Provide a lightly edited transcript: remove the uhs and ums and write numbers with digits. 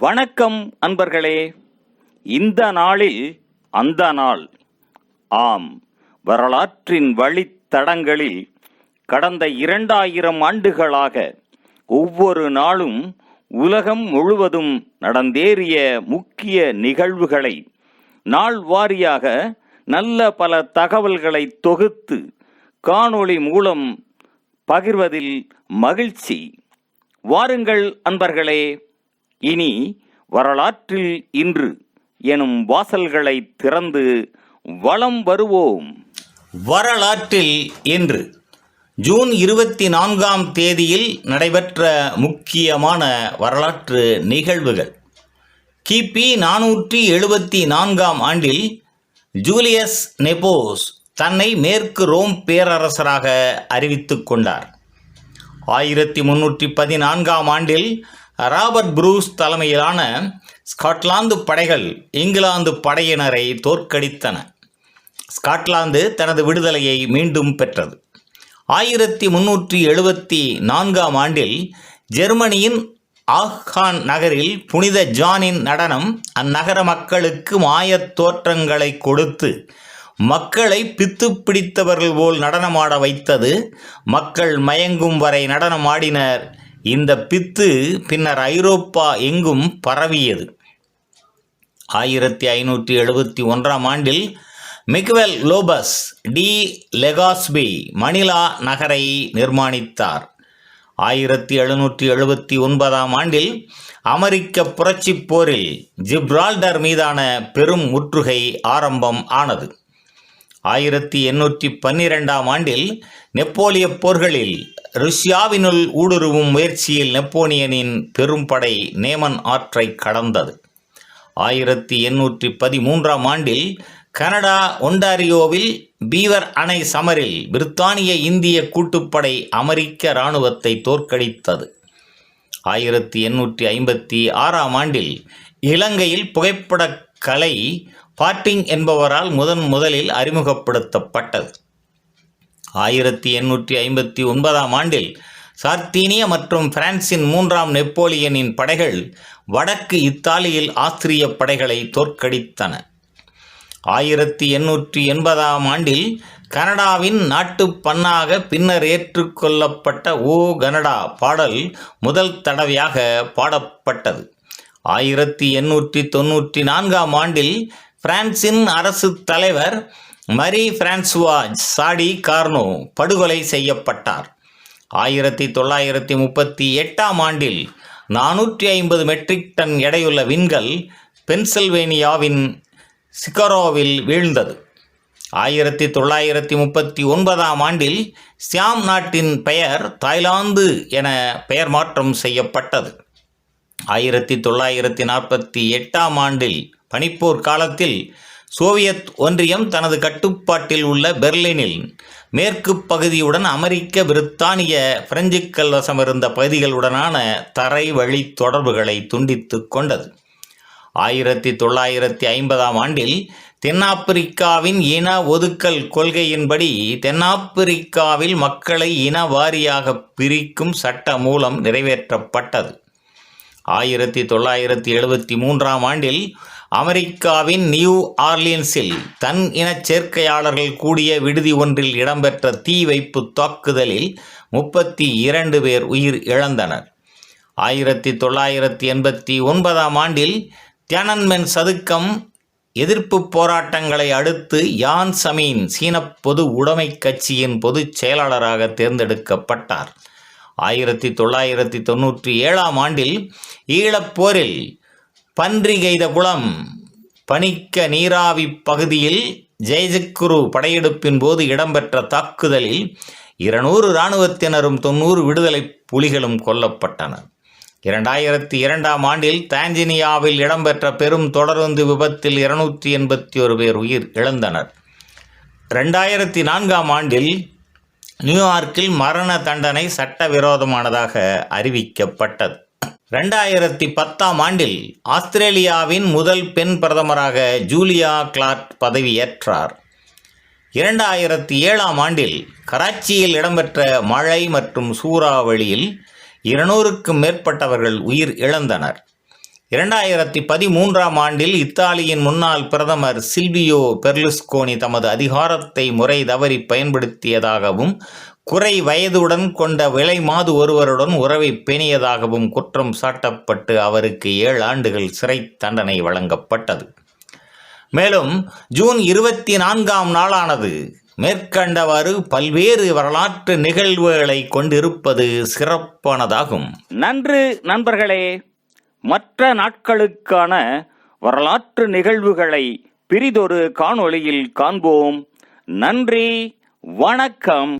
வணக்கம் அன்பர்களே. இந்த நாளில் அந்த நாள். ஆம், வரலாற்றின் வழித்தடங்களில் கடந்த 2000 ஆண்டுகளாக ஒவ்வொரு நாளும் உலகம் முழுவதும் நடந்தேறிய முக்கிய நிகழ்வுகளை நாள் வாரியாக நல்ல பல தகவல்களை தொகுத்து காணொளி மூலம் பகிர்வதில் மகிழ்ச்சி. வாருங்கள் அன்பர்களே, இனி வரலாற்றில் இன்று எனும் வாசல்களை திறந்து வலம் வருவோம். வரலாற்றில் இன்று ஜூன் 24ஆம் தேதியில் நடைபெற்ற முக்கியமான வரலாற்று நிகழ்வுகள். கிபி 474ஆம் ஆண்டில் ஜூலியஸ் நெப்போஸ் தன்னை மேற்கு ரோம் பேரரசராக அறிவித்துக் கொண்டார். 1314ஆம் ஆண்டில் ராபர்ட் புரூஸ் தலைமையிலான ஸ்காட்லாந்து படைகள் இங்கிலாந்து படையினரை தோற்கடித்தன. ஸ்காட்லாந்து தனது விடுதலையை மீண்டும் பெற்றது. 1374ஆம் ஆண்டில் ஜெர்மனியின் ஆஹான் நகரில் புனித ஜானின் நடனம் அந்நகர மக்களுக்கு மாயத் தோற்றங்களை கொடுத்து மக்களை பித்து பிடித்தவர்கள் போல் நடனமாட வைத்தது. மக்கள் மயங்கும் வரை நடனமாடினர். இந்த பித்து பின்னர் ஐரோப்பா எங்கும் பரவியது. 1571ஆம் ஆண்டில் மிகுவல் லோபஸ் டி லெகாஸ்பி மணிலா நகரை நிர்மாணித்தார். 1779ஆம் ஆண்டில் அமெரிக்க புரட்சிப் போரில் ஜிப்ரால்டர் மீதான பெரும் முற்றுகை ஆரம்பம் ஆனது. 1812ஆம் ஆண்டில் நெப்போலிய போர்களில் ருஷ்யாவினுள் ஊடுருவும் முயற்சியில் நெப்போலியனின் பெரும் படை நேமன் ஆற்றை கடந்தது. 1813ஆம் ஆண்டில் கனடா ஒன்டாரியோவில் பீவர் அணை சமரில் பிரித்தானிய இந்திய கூட்டுப்படை அமெரிக்க இராணுவத்தை தோற்கடித்தது. 1856ஆம் ஆண்டில் இலங்கையில் புகைப்படக் கலை பாட்டிங் என்பவரால் முதலில் அறிமுகப்படுத்தப்பட்டது. 1859ஆம் ஆண்டில் சார்தீனிய மற்றும் பிரான்சின் 3ஆம் நெப்போலியனின் படைகள் வடக்கு இத்தாலியில் ஆஸ்திரிய படைகளை தோற்கடித்தன. 1880ஆம் ஆண்டில் கனடாவின் நாட்டுப் பண்ணாக பின்னர் ஏற்றுக்கொள்ளப்பட்ட ஓ கனடா பாடல் முதல் தடவையாக பாடப்பட்டது. 1894ஆம் ஆண்டில் பிரான்சின் அரசு தலைவர் மரி பிரான்சுவாஸ் சாடி கார்னோ படுகொலை செய்யப்பட்டார். 1938ஆம் ஆண்டில் 450 மெட்ரிக் டன் எடையுள்ள விண்கல் பென்சில்வேனியாவின் சிகாகோவில் வீழ்ந்தது. 1939ஆம் ஆண்டில் சியாம் நாட்டின் பெயர் தாய்லாந்து என பெயர் மாற்றம் செய்யப்பட்டது. 1948ஆம் ஆண்டில் பனிப்போர் காலத்தில் சோவியத் ஒன்றியம் தனது கட்டுப்பாட்டில் உள்ள பெர்லினில் மேற்கு பகுதியுடன் அமெரிக்க, பிரித்தானிய, பிரெஞ்சுக்கள் வசமிருந்த பகுதிகளுடனான தரை வழி தொடர்புகளை துண்டித்து கொண்டது. 1950ஆம் ஆண்டில் தென்னாப்பிரிக்காவின் இன ஒதுக்கல் கொள்கையின்படி தென்னாப்பிரிக்காவில் மக்களை இன வாரியாக பிரிக்கும் சட்ட மூலம் நிறைவேற்றப்பட்டது. 1973ஆம் ஆண்டில் அமெரிக்காவின் நியூ ஆர்லியன்ஸில் தன் இனச் சேர்க்கையாளர்கள் கூடிய விடுதி ஒன்றில் இடம்பெற்ற தீ வைப்பு தாக்குதலில் 32 பேர் உயிர் இழந்தனர். 1989ஆம் ஆண்டில் தியானன்மென் சதுக்கம் எதிர்ப்பு போராட்டங்களை அடுத்து யான் சமீன் சீன பொது உடைமை கட்சியின் பொதுச் செயலாளராக தேர்ந்தெடுக்கப்பட்டார். 1997ஆம் ஆண்டில் ஈழப்போரில் பன்றிகைதகுளம் பணிக்க நீராவி பகுதியில் ஜெயஜக்குரு படையெடுப்பின் போது இடம்பெற்ற தாக்குதலில் 200 இராணுவத்தினரும் 90 விடுதலை புலிகளும் கொல்லப்பட்டனர். 2002ஆம் ஆண்டில் தான்ஜானியாவில் இடம்பெற்ற பெரும் தொடருந்து விபத்தில் 281 பேர் உயிர் இழந்தனர். 2004ஆம் ஆண்டில் நியூயார்க்கில் மரண தண்டனை சட்டவிரோதமானதாக அறிவிக்கப்பட்டது. 2010ஆம் ஆண்டில் ஆஸ்திரேலியாவின் முதல் பெண் பிரதமராக ஜூலியா கிலார்ட் பதவியேற்றார். 2007ஆம் ஆண்டில் கராச்சியில் இடம்பெற்ற மழை மற்றும் சூறாவளியில் 200க்கும் மேற்பட்டவர்கள் உயிர் இழந்தனர். 2013ஆம் ஆண்டில் இத்தாலியின் முன்னாள் பிரதமர் சில்வியோ பெர்லுஸ்கோனி தமது அதிகாரத்தை முறை தவறி பயன்படுத்தியதாகவும் குறை வயதுடன் கொண்ட விலை மாது ஒருவருடன் உறவை பேணியதாகவும் குற்றம் சாட்டப்பட்டு அவருக்கு 7 ஆண்டுகள் சிறை தண்டனை வழங்கப்பட்டது. மேலும் ஜூன் 24ஆம் நாளானது மேற்கண்டவாறு பல்வேறு வரலாற்று நிகழ்வுகளை கொண்டிருப்பது சிறப்பானதாகும். நன்று நண்பர்களே. மற்ற நாட்களுக்கான வரலாற்று நிகழ்வுகளை பிறிதொரு காணொளியில் காண்போம். நன்றி, வணக்கம்.